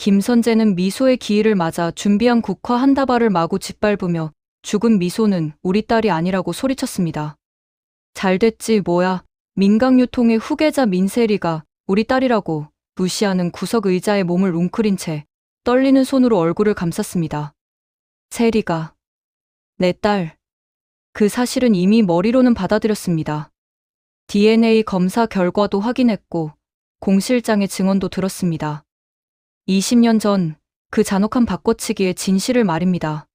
김선재는 미소의 기일을 맞아 준비한 국화 한 다발을 마구 짓밟으며 죽은 미소는 우리 딸이 아니라고 소리쳤습니다. 잘됐지 뭐야. 민강유통의 후계자 민세리가 우리 딸이라고. 루시아는 구석 의자에 몸을 웅크린 채 떨리는 손으로 얼굴을 감쌌습니다. 세리가 내 딸. 그 사실은 이미 머리로는 받아들였습니다. DNA 검사 결과도 확인했고 공실장의 증언도 들었습니다. 20년 전 그 잔혹한 바꿔치기의 진실을 말입니다.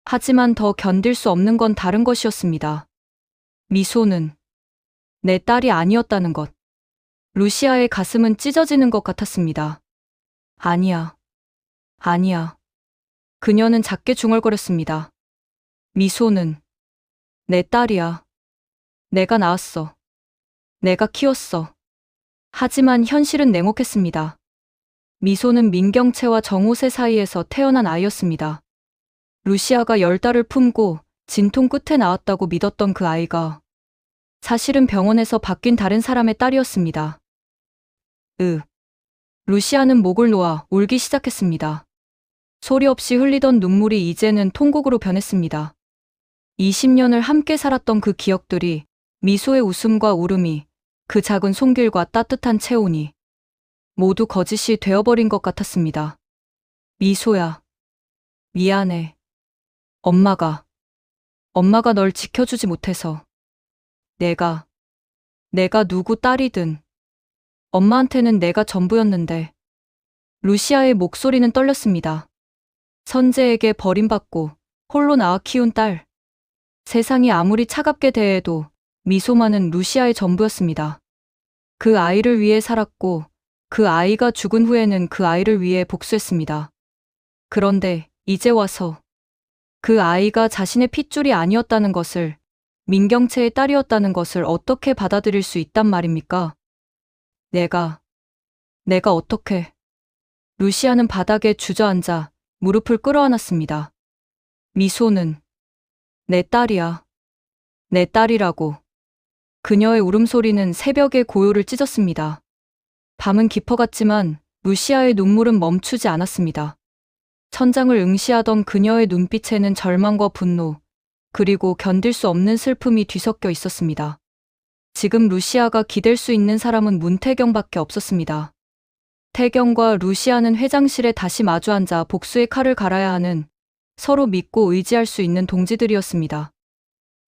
하지만 더 견딜 수 없는 건 다른 것이었습니다. 미소는 내 딸이 아니었다는 것. 루시아의 가슴은 찢어지는 것 같았습니다. 아니야. 아니야. 그녀는 작게 중얼거렸습니다. 미소는 내 딸이야. 내가 낳았어. 내가 키웠어. 하지만 현실은 냉혹했습니다. 미소는 민경채와 정호세 사이에서 태어난 아이였습니다. 루시아가 10달을 품고 진통 끝에 낳았다고 믿었던 그 아이가 사실은 병원에서 바뀐 다른 사람의 딸이었습니다. 루시아는 목을 놓아 울기 시작했습니다. 소리 없이 흘리던 눈물이 이제는 통곡으로 변했습니다. 20년을 함께 살았던 그 기억들이, 미소의 웃음과 울음이, 그 작은 손길과 따뜻한 체온이 모두 거짓이 되어버린 것 같았습니다. 미소야. 미안해. 엄마가 널 지켜주지 못해서. 내가 누구 딸이든 엄마한테는 내가 전부였는데. 루시아의 목소리는 떨렸습니다. 선재에게 버림받고 홀로 낳아 키운 딸. 세상이 아무리 차갑게 대해도 미소만은 루시아의 전부였습니다. 그 아이를 위해 살았고 그 아이가 죽은 후에는 그 아이를 위해 복수했습니다. 그런데 이제 와서 그 아이가 자신의 핏줄이 아니었다는 것을, 민경채의 딸이었다는 것을 어떻게 받아들일 수 있단 말입니까? 내가 어떻게. 루시아는 바닥에 주저앉아 무릎을 끌어안았습니다. 미소는 내 딸이야. 내 딸이라고. 그녀의 울음소리는 새벽의 고요를 찢었습니다. 밤은 깊어갔지만 루시아의 눈물은 멈추지 않았습니다. 천장을 응시하던 그녀의 눈빛에는 절망과 분노, 그리고 견딜 수 없는 슬픔이 뒤섞여 있었습니다. 지금 루시아가 기댈 수 있는 사람은 문태경밖에 없었습니다. 태경과 루시아는 회장실에 다시 마주 앉아 복수의 칼을 갈아야 하는, 서로 믿고 의지할 수 있는 동지들이었습니다.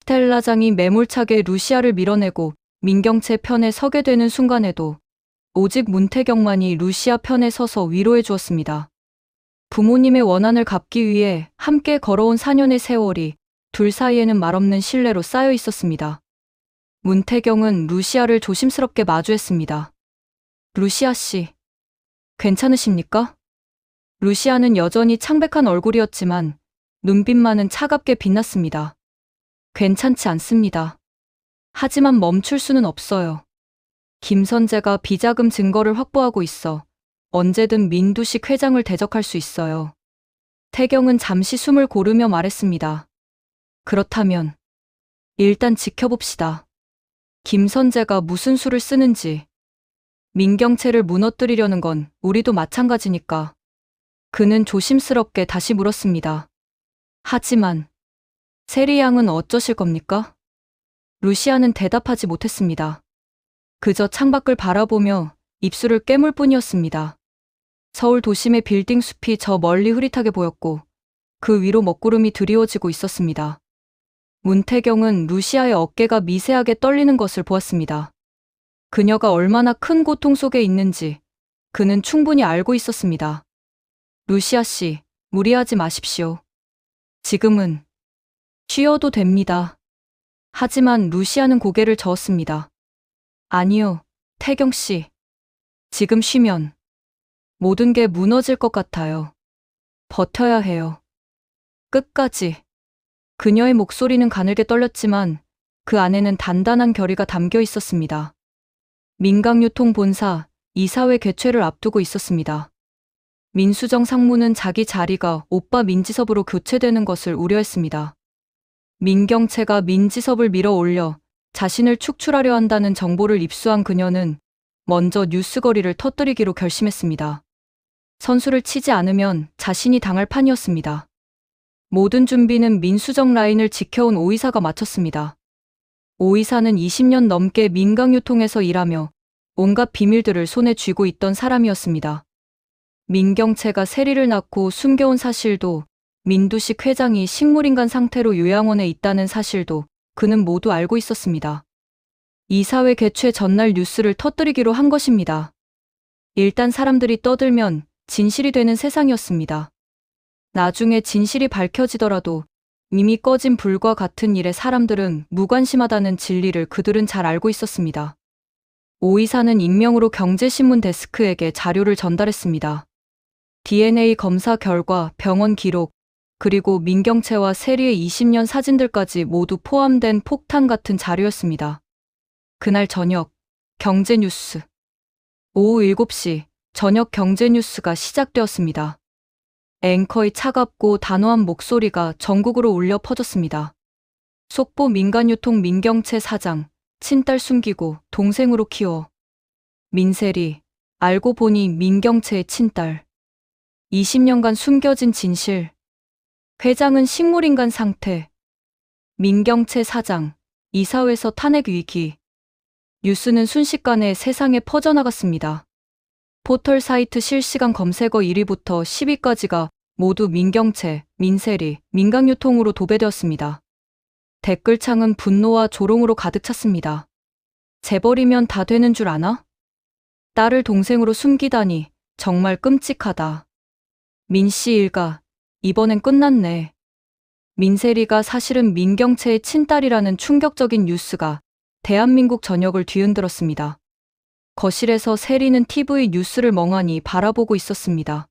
스텔라장이 매몰차게 루시아를 밀어내고 민경채 편에 서게 되는 순간에도 오직 문태경만이 루시아 편에 서서 위로해 주었습니다. 부모님의 원한을 갚기 위해 함께 걸어온 4년의 세월이 둘 사이에는 말없는 신뢰로 쌓여 있었습니다. 문태경은 루시아를 조심스럽게 마주했습니다. 루시아 씨, 괜찮으십니까? 루시아는 여전히 창백한 얼굴이었지만 눈빛만은 차갑게 빛났습니다. 괜찮지 않습니다. 하지만 멈출 수는 없어요. 김선재가 비자금 증거를 확보하고 있어 언제든 민두식 회장을 대적할 수 있어요. 태경은 잠시 숨을 고르며 말했습니다. 그렇다면 일단 지켜봅시다. 김선재가 무슨 수를 쓰는지. 민경채를 무너뜨리려는 건 우리도 마찬가지니까. 그는 조심스럽게 다시 물었습니다. 하지만 세리 양은 어쩌실 겁니까? 루시아는 대답하지 못했습니다. 그저 창밖을 바라보며 입술을 깨물 뿐이었습니다. 서울 도심의 빌딩 숲이 저 멀리 흐릿하게 보였고 그 위로 먹구름이 드리워지고 있었습니다. 문태경은 루시아의 어깨가 미세하게 떨리는 것을 보았습니다. 그녀가 얼마나 큰 고통 속에 있는지 그는 충분히 알고 있었습니다. 루시아 씨, 무리하지 마십시오. 지금은 쉬어도 됩니다. 하지만 루시아는 고개를 저었습니다. 아니요, 태경 씨. 지금 쉬면 모든 게 무너질 것 같아요. 버텨야 해요. 끝까지. 그녀의 목소리는 가늘게 떨렸지만 그 안에는 단단한 결의가 담겨 있었습니다. 민강유통 본사 이사회 개최를 앞두고 있었습니다. 민수정 상무는 자기 자리가 오빠 민지섭으로 교체되는 것을 우려했습니다. 민경채가 민지섭을 밀어 올려 자신을 축출하려 한다는 정보를 입수한 그녀는 먼저 뉴스거리를 터뜨리기로 결심했습니다. 선수를 치지 않으면 자신이 당할 판이었습니다. 모든 준비는 민수정 라인을 지켜온 오이사가 마쳤습니다. 오이사는 20년 넘게 민강유통에서 일하며 온갖 비밀들을 손에 쥐고 있던 사람이었습니다. 민경채가 세리를 낳고 숨겨온 사실도, 민두식 회장이 식물인간 상태로 요양원에 있다는 사실도 그는 모두 알고 있었습니다. 이사회 개최 전날 뉴스를 터뜨리기로 한 것입니다. 일단 사람들이 떠들면 진실이 되는 세상이었습니다. 나중에 진실이 밝혀지더라도 이미 꺼진 불과 같은 일에 사람들은 무관심하다는 진리를 그들은 잘 알고 있었습니다. 오 이사는 익명으로 경제신문 데스크에게 자료를 전달했습니다. DNA 검사 결과, 병원 기록, 그리고 민경채와 세리의 20년 사진들까지 모두 포함된 폭탄 같은 자료였습니다. 그날 저녁, 경제뉴스. 오후 7시, 저녁 경제뉴스가 시작되었습니다. 앵커의 차갑고 단호한 목소리가 전국으로 울려 퍼졌습니다. 속보 민간유통 민경채 사장, 친딸 숨기고 동생으로 키워. 민세리, 알고 보니 민경채의 친딸. 20년간 숨겨진 진실. 회장은 식물인간 상태. 민경채 사장, 이사회에서 탄핵 위기. 뉴스는 순식간에 세상에 퍼져나갔습니다. 포털 사이트 실시간 검색어 1위부터 10위까지가 모두 민경채, 민세리, 민강유통으로 도배되었습니다. 댓글창은 분노와 조롱으로 가득 찼습니다. 재벌이면 다 되는 줄 아나? 딸을 동생으로 숨기다니 정말 끔찍하다. 민씨 일가, 이번엔 끝났네. 민세리가 사실은 민경채의 친딸이라는 충격적인 뉴스가 대한민국 전역을 뒤흔들었습니다. 거실에서 세리는 TV 뉴스를 멍하니 바라보고 있었습니다.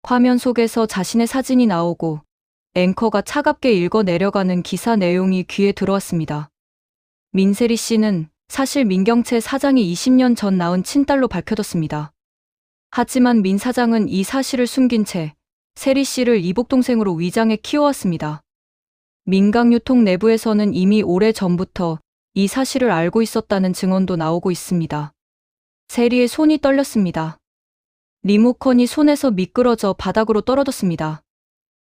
화면 속에서 자신의 사진이 나오고 앵커가 차갑게 읽어 내려가는 기사 내용이 귀에 들어왔습니다. 민세리 씨는 사실 민경채 사장이 20년 전 낳은 친딸로 밝혀졌습니다. 하지만 민 사장은 이 사실을 숨긴 채 세리 씨를 이복동생으로 위장해 키워왔습니다. 민강유통 내부에서는 이미 오래 전부터 이 사실을 알고 있었다는 증언도 나오고 있습니다. 세리의 손이 떨렸습니다. 리모컨이 손에서 미끄러져 바닥으로 떨어졌습니다.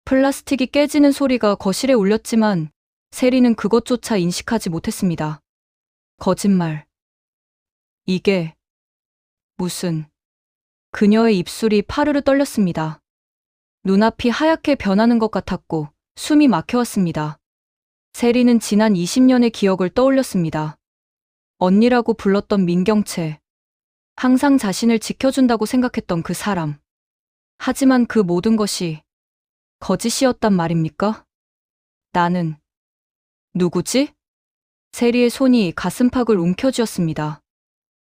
플라스틱이 깨지는 소리가 거실에 울렸지만 세리는 그것조차 인식하지 못했습니다. 거짓말. 이게 무슨... 그녀의 입술이 파르르 떨렸습니다. 눈앞이 하얗게 변하는 것 같았고 숨이 막혀왔습니다. 세리는 지난 20년의 기억을 떠올렸습니다. 언니라고 불렀던 민경채. 항상 자신을 지켜준다고 생각했던 그 사람. 하지만 그 모든 것이 거짓이었단 말입니까? 나는 누구지? 세리의 손이 가슴팍을 움켜쥐었습니다.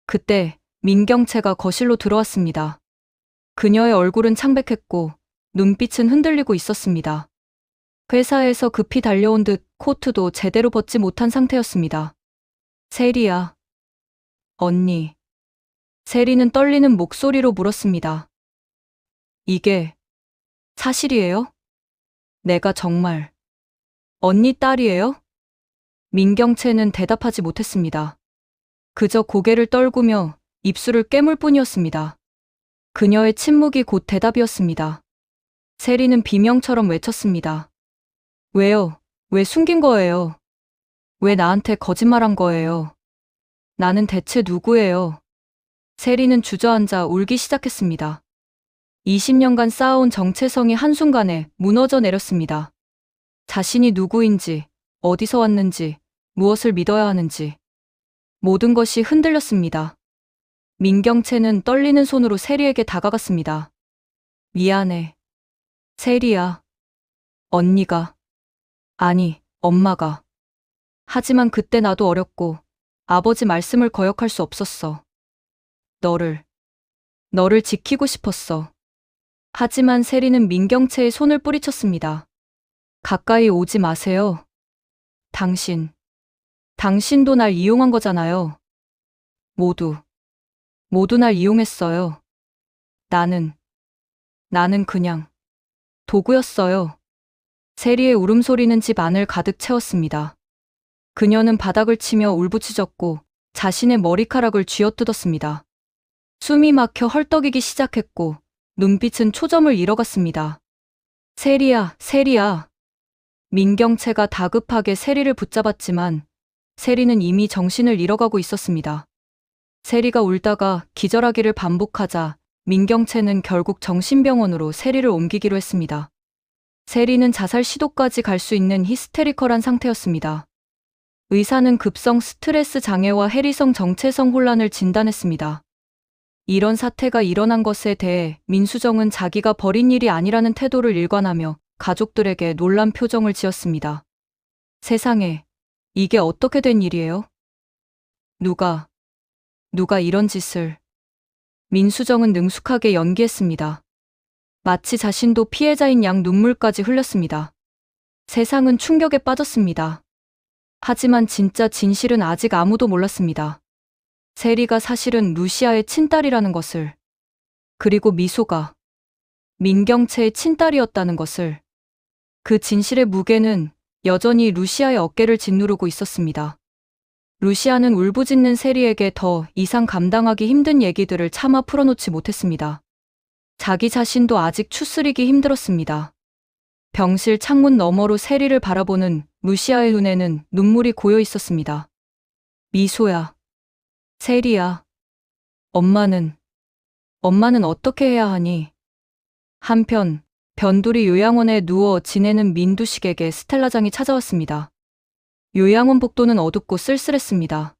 그때 민경채가 거실로 들어왔습니다. 그녀의 얼굴은 창백했고 눈빛은 흔들리고 있었습니다. 회사에서 급히 달려온 듯 코트도 제대로 벗지 못한 상태였습니다. 세리야. 언니. 세리는 떨리는 목소리로 물었습니다. 이게 사실이에요? 내가 정말 언니 딸이에요? 민경채는 대답하지 못했습니다. 그저 고개를 떨구며 입술을 깨물 뿐이었습니다. 그녀의 침묵이 곧 대답이었습니다. 세리는 비명처럼 외쳤습니다. 왜요? 왜 숨긴 거예요? 왜 나한테 거짓말한 거예요? 나는 대체 누구예요? 세리는 주저앉아 울기 시작했습니다. 20년간 쌓아온 정체성이 한순간에 무너져 내렸습니다. 자신이 누구인지, 어디서 왔는지, 무엇을 믿어야 하는지. 모든 것이 흔들렸습니다. 민경채는 떨리는 손으로 세리에게 다가갔습니다. 미안해. 세리야. 언니가. 아니, 엄마가. 하지만 그때 나도 어렸고 아버지 말씀을 거역할 수 없었어. 너를 지키고 싶었어. 하지만 세리는 민경채의 손을 뿌리쳤습니다. 가까이 오지 마세요. 당신도 날 이용한 거잖아요. 모두 날 이용했어요. 나는 그냥 도구였어요. 세리의 울음소리는 집 안을 가득 채웠습니다. 그녀는 바닥을 치며 울부짖었고 자신의 머리카락을 쥐어뜯었습니다. 숨이 막혀 헐떡이기 시작했고 눈빛은 초점을 잃어갔습니다. 세리야, 세리야. 민경채가 다급하게 세리를 붙잡았지만 세리는 이미 정신을 잃어가고 있었습니다. 세리가 울다가 기절하기를 반복하자 민경채는 결국 정신병원으로 세리를 옮기기로 했습니다. 세리는 자살 시도까지 갈 수 있는 히스테리컬한 상태였습니다. 의사는 급성 스트레스 장애와 해리성 정체성 혼란을 진단했습니다. 이런 사태가 일어난 것에 대해 민수정은 자기가 벌인 일이 아니라는 태도를 일관하며 가족들에게 놀란 표정을 지었습니다. 세상에, 이게 어떻게 된 일이에요? 누가 이런 짓을. 민수정은 능숙하게 연기했습니다. 마치 자신도 피해자인 양 눈물까지 흘렸습니다. 세상은 충격에 빠졌습니다. 하지만 진짜 진실은 아직 아무도 몰랐습니다. 세리가 사실은 루시아의 친딸이라는 것을, 그리고 미소가 민경채의 친딸이었다는 것을. 그 진실의 무게는 여전히 루시아의 어깨를 짓누르고 있었습니다. 루시아는 울부짖는 세리에게 더 이상 감당하기 힘든 얘기들을 차마 풀어놓지 못했습니다. 자기 자신도 아직 추스리기 힘들었습니다. 병실 창문 너머로 세리를 바라보는 루시아의 눈에는 눈물이 고여 있었습니다. 미소야. 세리야. 엄마는 어떻게 해야 하니? 한편 변두리 요양원에 누워 지내는 민두식에게 스텔라장이 찾아왔습니다. 요양원 복도는 어둡고 쓸쓸했습니다.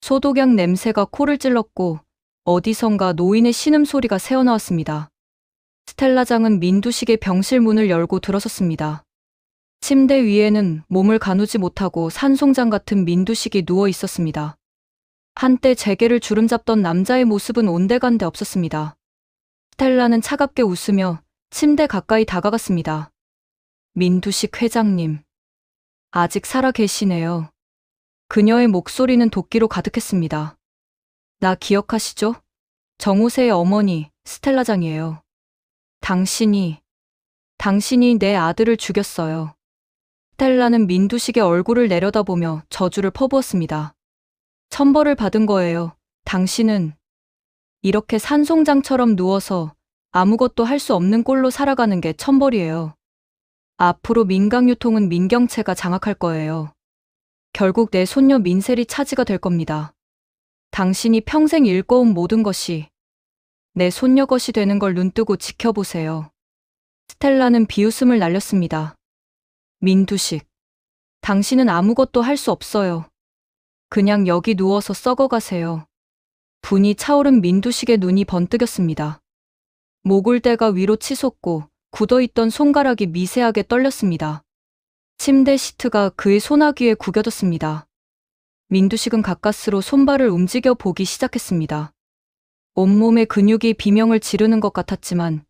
소독약 냄새가 코를 찔렀고 어디선가 노인의 신음소리가 새어나왔습니다. 스텔라장은 민두식의 병실 문을 열고 들어섰습니다. 침대 위에는 몸을 가누지 못하고 산송장 같은 민두식이 누워 있었습니다. 한때 재계를 주름잡던 남자의 모습은 온데간데 없었습니다. 스텔라는 차갑게 웃으며 침대 가까이 다가갔습니다. 민두식 회장님. 아직 살아 계시네요. 그녀의 목소리는 도끼로 가득했습니다. 나 기억하시죠? 정우세의 어머니, 스텔라장이에요. 당신이 내 아들을 죽였어요. 스텔라는 민두식의 얼굴을 내려다보며 저주를 퍼부었습니다. 천벌을 받은 거예요. 당신은 이렇게 산송장처럼 누워서 아무것도 할 수 없는 꼴로 살아가는 게 천벌이에요. 앞으로 민강유통은 민경채가 장악할 거예요. 결국 내 손녀 민셀이 차지가 될 겁니다. 당신이 평생 일궈온 모든 것이 내 손녀 것이 되는 걸 눈뜨고 지켜보세요. 스텔라는 비웃음을 날렸습니다. 민두식, 당신은 아무것도 할 수 없어요. 그냥 여기 누워서 썩어가세요. 분이 차오른 민두식의 눈이 번뜩였습니다. 목울대가 위로 치솟고 굳어있던 손가락이 미세하게 떨렸습니다. 침대 시트가 그의 소나귀에 구겨졌습니다. 민두식은 가까스로 손발을 움직여 보기 시작했습니다. 온몸의 근육이 비명을 지르는 것 같았지만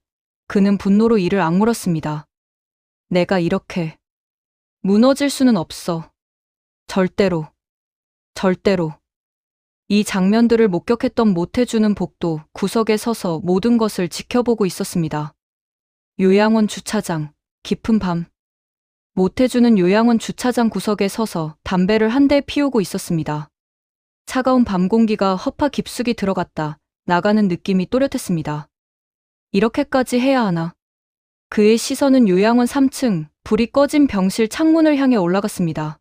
그는 분노로 이를 악물었습니다. 내가 이렇게 무너질 수는 없어. 절대로. 이 장면들을 목격했던 모태주는 복도 구석에 서서 모든 것을 지켜보고 있었습니다. 요양원 주차장, 깊은 밤. 모태주는 요양원 주차장 구석에 서서 담배를 한 대 피우고 있었습니다. 차가운 밤 공기가 허파 깊숙이 들어갔다 나가는 느낌이 또렷했습니다. 이렇게까지 해야 하나? 그의 시선은 요양원 3층 불이 꺼진 병실 창문을 향해 올라갔습니다.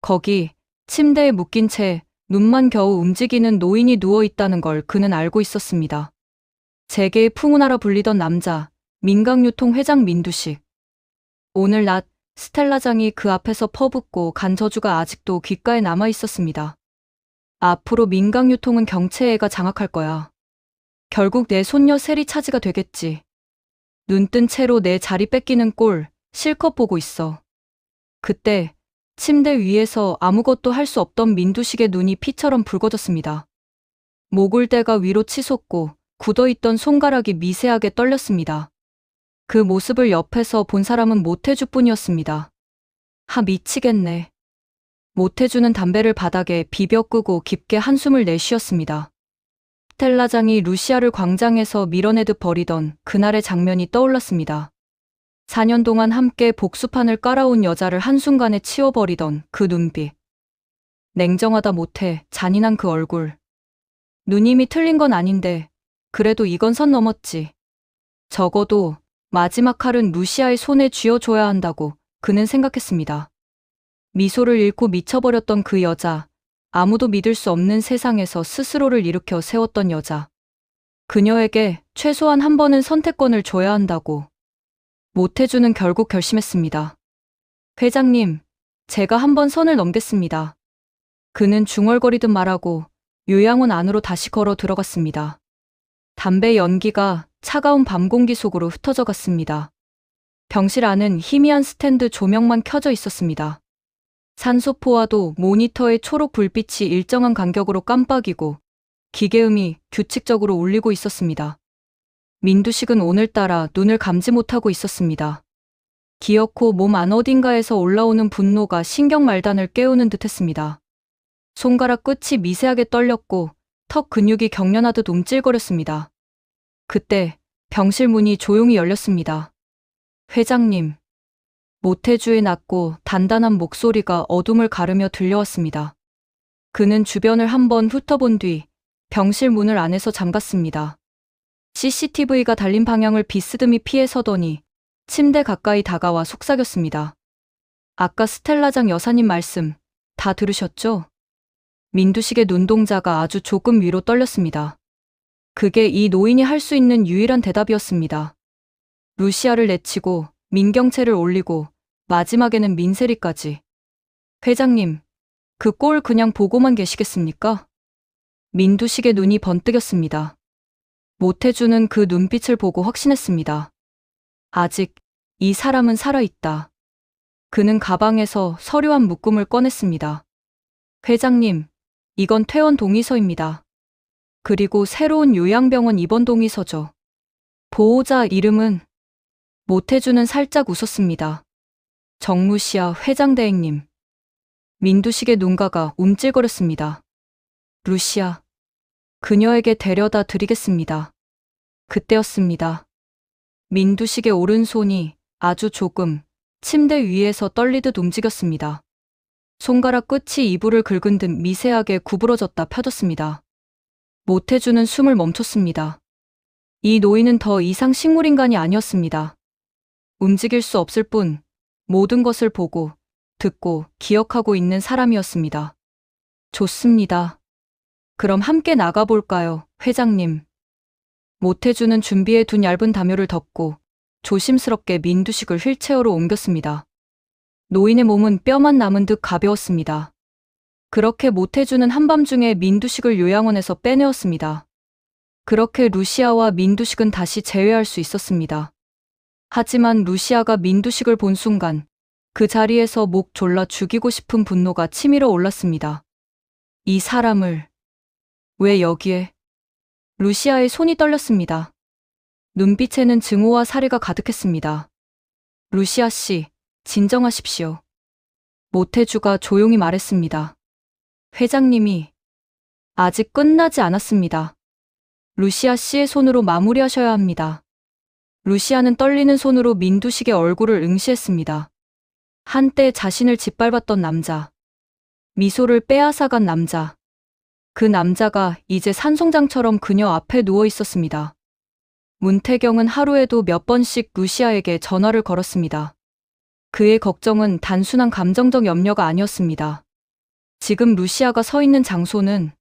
거기 침대에 묶인 채 눈만 겨우 움직이는 노인이 누워있다는 걸 그는 알고 있었습니다. 재계의 풍운하라 불리던 남자, 민강유통 회장 민두식. 오늘 낮 스텔라장이 그 앞에서 퍼붓고 간 저주가 아직도 귓가에 남아 있었습니다. 앞으로 민강유통은 경채애가 장악할 거야. 결국 내 손녀 세리 차지가 되겠지. 눈뜬 채로 내 자리 뺏기는 꼴 실컷 보고 있어. 그때 침대 위에서 아무것도 할 수 없던 민두식의 눈이 피처럼 붉어졌습니다. 목울대가 위로 치솟고 굳어있던 손가락이 미세하게 떨렸습니다. 그 모습을 옆에서 본 사람은 모태주뿐이었습니다. 미치겠네. 모태주는 담배를 바닥에 비벼 끄고 깊게 한숨을 내쉬었습니다. 스텔라장이 루시아를 광장에서 밀어내듯 버리던 그날의 장면이 떠올랐습니다. 4년 동안 함께 복수판을 깔아온 여자를 한순간에 치워버리던 그 눈빛. 냉정하다 못해 잔인한 그 얼굴. 누님이 틀린 건 아닌데 그래도 이건 선 넘었지. 적어도 마지막 칼은 루시아의 손에 쥐어줘야 한다고 그는 생각했습니다. 미소를 잃고 미쳐버렸던 그 여자, 아무도 믿을 수 없는 세상에서 스스로를 일으켜 세웠던 여자. 그녀에게 최소한 한 번은 선택권을 줘야 한다고. 모태주는 결국 결심했습니다. 회장님, 제가 한 번 선을 넘겼습니다. 그는 중얼거리듯 말하고 요양원 안으로 다시 걸어 들어갔습니다. 담배 연기가 차가운 밤 공기 속으로 흩어져 갔습니다. 병실 안은 희미한 스탠드 조명만 켜져 있었습니다. 산소포와도 모니터의 초록 불빛이 일정한 간격으로 깜빡이고 기계음이 규칙적으로 울리고 있었습니다. 민두식은 오늘따라 눈을 감지 못하고 있었습니다. 기어코 몸 안 어딘가에서 올라오는 분노가 신경말단을 깨우는 듯했습니다. 손가락 끝이 미세하게 떨렸고 턱 근육이 경련하듯 움찔거렸습니다. 그때 병실 문이 조용히 열렸습니다. 회장님. 모태주의 낮고 단단한 목소리가 어둠을 가르며 들려왔습니다. 그는 주변을 한번 훑어본 뒤 병실 문을 안에서 잠갔습니다. CCTV가 달린 방향을 비스듬히 피해 서더니 침대 가까이 다가와 속삭였습니다. 아까 스텔라장 여사님 말씀 다 들으셨죠? 민두식의 눈동자가 아주 조금 위로 떨렸습니다. 그게 이 노인이 할 수 있는 유일한 대답이었습니다. 루시아를 내치고 민경채를 올리고 마지막에는 민세리까지. 회장님, 그 꼴 그냥 보고만 계시겠습니까? 민두식의 눈이 번뜩였습니다. 모태주는 그 눈빛을 보고 확신했습니다. 아직 이 사람은 살아있다. 그는 가방에서 서류 한 묶음을 꺼냈습니다. 회장님, 이건 퇴원 동의서입니다. 그리고 새로운 요양병원 입원 동의서죠. 보호자 이름은? 모태주는 살짝 웃었습니다. 정루시아 회장대행님. 민두식의 눈가가 움찔거렸습니다. 루시아. 그녀에게 데려다 드리겠습니다. 그때였습니다. 민두식의 오른손이 아주 조금 침대 위에서 떨리듯 움직였습니다. 손가락 끝이 이불을 긁은 듯 미세하게 구부러졌다 펴졌습니다. 모태주는 숨을 멈췄습니다. 이 노인은 더 이상 식물인간이 아니었습니다. 움직일 수 없을 뿐 모든 것을 보고, 듣고, 기억하고 있는 사람이었습니다. 좋습니다. 그럼 함께 나가볼까요, 회장님? 모태주는 준비해 둔 얇은 담요를 덮고 조심스럽게 민두식을 휠체어로 옮겼습니다. 노인의 몸은 뼈만 남은 듯 가벼웠습니다. 그렇게 모태주는 한밤중에 민두식을 요양원에서 빼내었습니다. 그렇게 루시아와 민두식은 다시 재회할 수 있었습니다. 하지만 루시아가 민두식을 본 순간 그 자리에서 목 졸라 죽이고 싶은 분노가 치밀어 올랐습니다. 이 사람을 왜 여기에? 루시아의 손이 떨렸습니다. 눈빛에는 증오와 살해가 가득했습니다. 루시아 씨, 진정하십시오. 모태주가 조용히 말했습니다. 회장님이 아직 끝나지 않았습니다. 루시아 씨의 손으로 마무리하셔야 합니다. 루시아는 떨리는 손으로 민두식의 얼굴을 응시했습니다. 한때 자신을 짓밟았던 남자. 미소를 빼앗아간 남자. 그 남자가 이제 산송장처럼 그녀 앞에 누워 있었습니다. 문태경은 하루에도 몇 번씩 루시아에게 전화를 걸었습니다. 그의 걱정은 단순한 감정적 염려가 아니었습니다. 지금 루시아가 서 있는 장소는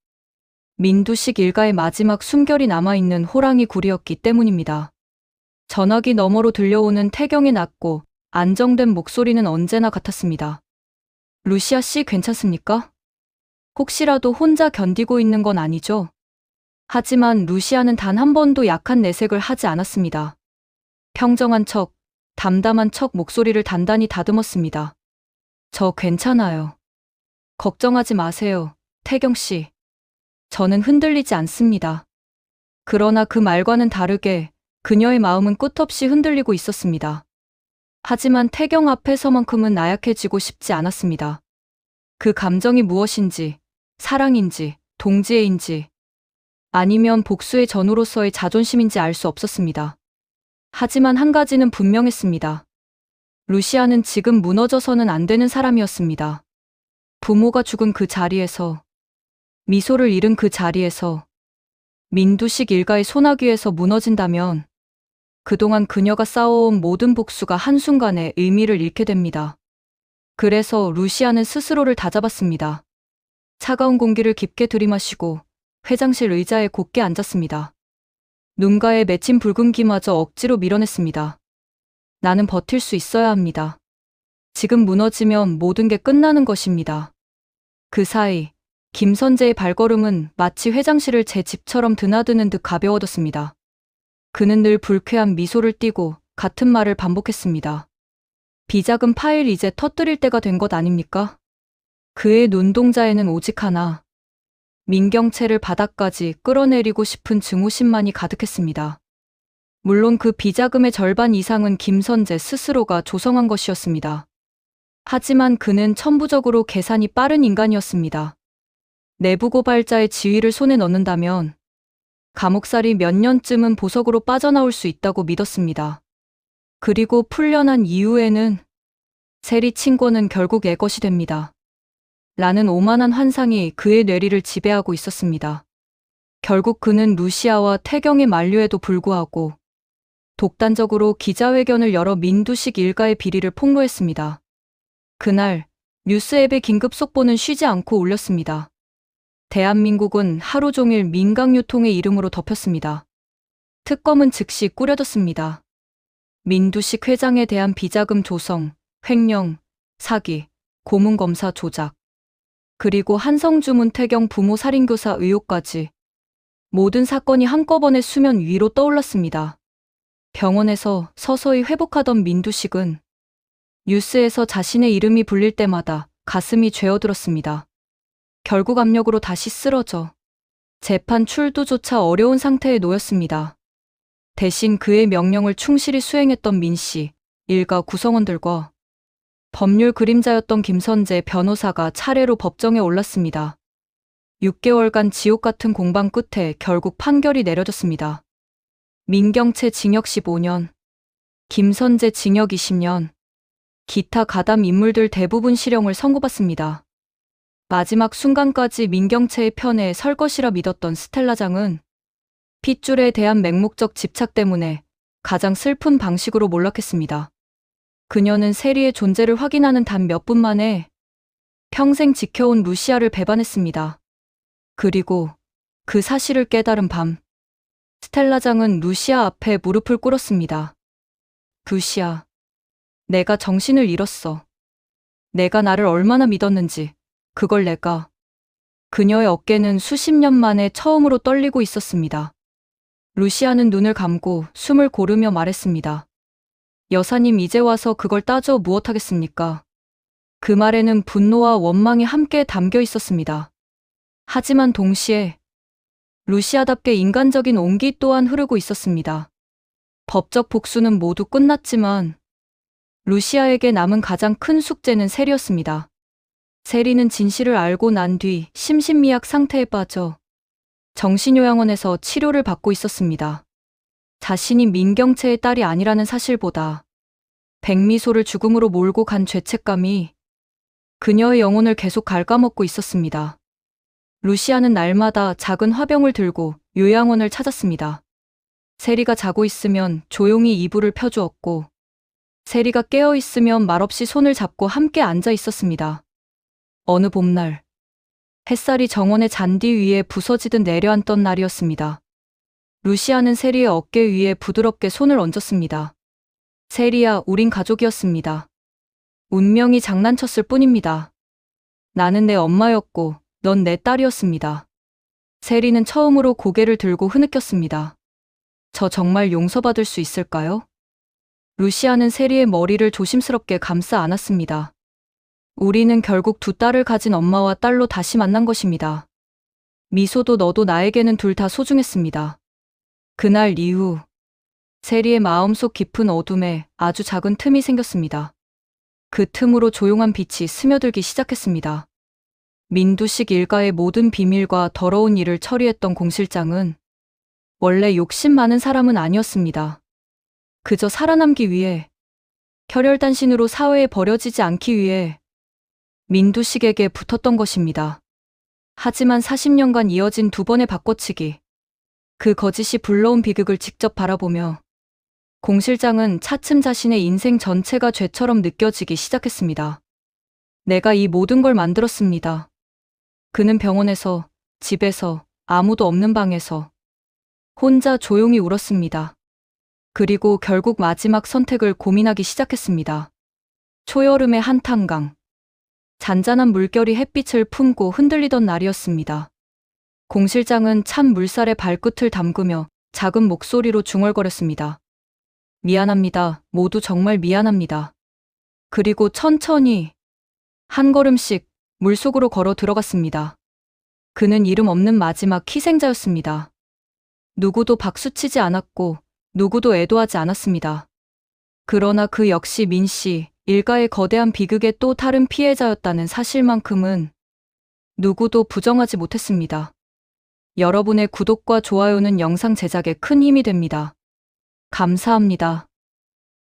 민두식 일가의 마지막 숨결이 남아있는 호랑이 굴이었기 때문입니다. 전화기 너머로 들려오는 태경의 낮고 안정된 목소리는 언제나 같았습니다. 루시아 씨 괜찮습니까? 혹시라도 혼자 견디고 있는 건 아니죠? 하지만 루시아는 단 한 번도 약한 내색을 하지 않았습니다. 평정한 척, 담담한 척 목소리를 단단히 다듬었습니다. 저 괜찮아요. 걱정하지 마세요, 태경 씨. 저는 흔들리지 않습니다. 그러나 그 말과는 다르게 그녀의 마음은 끝없이 흔들리고 있었습니다. 하지만 태경 앞에서만큼은 나약해지고 싶지 않았습니다. 그 감정이 무엇인지, 사랑인지, 동지애인지, 아니면 복수의 전우로서의 자존심인지 알 수 없었습니다. 하지만 한 가지는 분명했습니다. 루시아는 지금 무너져서는 안 되는 사람이었습니다. 부모가 죽은 그 자리에서, 미소를 잃은 그 자리에서, 민두식 일가의 소나귀에서 무너진다면 그동안 그녀가 쌓아온 모든 복수가 한순간에 의미를 잃게 됩니다. 그래서 루시아는 스스로를 다잡았습니다. 차가운 공기를 깊게 들이마시고 회장실 의자에 곧게 앉았습니다. 눈가에 맺힌 붉은기마저 억지로 밀어냈습니다. 나는 버틸 수 있어야 합니다. 지금 무너지면 모든 게 끝나는 것입니다. 그 사이 김선재의 발걸음은 마치 회장실을 제 집처럼 드나드는 듯 가벼워졌습니다. 그는 늘 불쾌한 미소를 띠고 같은 말을 반복했습니다. 비자금 파일 이제 터뜨릴 때가 된 것 아닙니까? 그의 눈동자에는 오직 하나, 민경채를 바닥까지 끌어내리고 싶은 증오심만이 가득했습니다. 물론 그 비자금의 절반 이상은 김선재 스스로가 조성한 것이었습니다. 하지만 그는 천부적으로 계산이 빠른 인간이었습니다. 내부 고발자의 지위를 손에 넣는다면 감옥살이 몇 년쯤은 보석으로 빠져나올 수 있다고 믿었습니다. 그리고 풀려난 이후에는 세리 친권은 결국 애 것이 됩니다. 라는 오만한 환상이 그의 뇌리를 지배하고 있었습니다. 결국 그는 루시아와 태경의 만류에도 불구하고 독단적으로 기자회견을 열어 민두식 일가의 비리를 폭로했습니다. 그날 뉴스앱의 긴급 속보는 쉬지 않고 울렸습니다. 대한민국은 하루 종일 민강유통의 이름으로 덮였습니다. 특검은 즉시 꾸려졌습니다. 민두식 회장에 대한 비자금 조성, 횡령, 사기, 고문검사 조작, 그리고 한성주 문태경 부모 살인교사 의혹까지 모든 사건이 한꺼번에 수면 위로 떠올랐습니다. 병원에서 서서히 회복하던 민두식은 뉴스에서 자신의 이름이 불릴 때마다 가슴이 죄어들었습니다. 결국 압력으로 다시 쓰러져 재판 출두조차 어려운 상태에 놓였습니다. 대신 그의 명령을 충실히 수행했던 민 씨, 일가 구성원들과 법률 그림자였던 김선재 변호사가 차례로 법정에 올랐습니다. 6개월간 지옥 같은 공방 끝에 결국 판결이 내려졌습니다. 민경채 징역 15년, 김선재 징역 20년, 기타 가담 인물들 대부분 실형을 선고받습니다. 마지막 순간까지 민경채의 편에 설 것이라 믿었던 스텔라장은 핏줄에 대한 맹목적 집착 때문에 가장 슬픈 방식으로 몰락했습니다. 그녀는 세리의 존재를 확인하는 단 몇 분 만에 평생 지켜온 루시아를 배반했습니다. 그리고 그 사실을 깨달은 밤, 스텔라장은 루시아 앞에 무릎을 꿇었습니다. 루시아, 내가 정신을 잃었어. 내가 나를 얼마나 믿었는지, 그걸 내가. 그녀의 어깨는 수십 년 만에 처음으로 떨리고 있었습니다. 루시아는 눈을 감고 숨을 고르며 말했습니다. 여사님 이제 와서 그걸 따져 무엇하겠습니까? 그 말에는 분노와 원망이 함께 담겨 있었습니다. 하지만 동시에 루시아답게 인간적인 온기 또한 흐르고 있었습니다. 법적 복수는 모두 끝났지만 루시아에게 남은 가장 큰 숙제는 세리였습니다. 세리는 진실을 알고 난 뒤 심신미약 상태에 빠져 정신요양원에서 치료를 받고 있었습니다. 자신이 민경채의 딸이 아니라는 사실보다 백미소를 죽음으로 몰고 간 죄책감이 그녀의 영혼을 계속 갉아먹고 있었습니다. 루시아는 날마다 작은 화병을 들고 요양원을 찾았습니다. 세리가 자고 있으면 조용히 이불을 펴주었고, 세리가 깨어 있으면 말없이 손을 잡고 함께 앉아 있었습니다. 어느 봄날, 햇살이 정원의 잔디 위에 부서지듯 내려앉던 날이었습니다. 루시아는 세리의 어깨 위에 부드럽게 손을 얹었습니다. 세리야, 우린 가족이었습니다. 운명이 장난쳤을 뿐입니다. 나는 내 엄마였고 넌 내 딸이었습니다. 세리는 처음으로 고개를 들고 흐느꼈습니다. 저 정말 용서받을 수 있을까요? 루시아는 세리의 머리를 조심스럽게 감싸 안았습니다. 우리는 결국 두 딸을 가진 엄마와 딸로 다시 만난 것입니다. 미소도 너도 나에게는 둘 다 소중했습니다. 그날 이후 세리의 마음속 깊은 어둠에 아주 작은 틈이 생겼습니다. 그 틈으로 조용한 빛이 스며들기 시작했습니다. 민두식 일가의 모든 비밀과 더러운 일을 처리했던 공 실장은 원래 욕심 많은 사람은 아니었습니다. 그저 살아남기 위해, 혈혈단신으로 사회에 버려지지 않기 위해 민두식에게 붙었던 것입니다. 하지만 40년간 이어진 두 번의 바꿔치기, 그 거짓이 불러온 비극을 직접 바라보며 공 실장은 차츰 자신의 인생 전체가 죄처럼 느껴지기 시작했습니다. 내가 이 모든 걸 만들었습니다. 그는 병원에서, 집에서, 아무도 없는 방에서 혼자 조용히 울었습니다. 그리고 결국 마지막 선택을 고민하기 시작했습니다. 초여름의 한탄강. 잔잔한 물결이 햇빛을 품고 흔들리던 날이었습니다. 공 실장은 찬 물살에 발끝을 담그며 작은 목소리로 중얼거렸습니다. 미안합니다. 모두 정말 미안합니다. 그리고 천천히 한 걸음씩 물속으로 걸어 들어갔습니다. 그는 이름 없는 마지막 희생자였습니다. 누구도 박수치지 않았고 누구도 애도하지 않았습니다. 그러나 그 역시 민 씨, 일가의 거대한 비극의 또 다른 피해자였다는 사실만큼은 누구도 부정하지 못했습니다. 여러분의 구독과 좋아요는 영상 제작에 큰 힘이 됩니다. 감사합니다.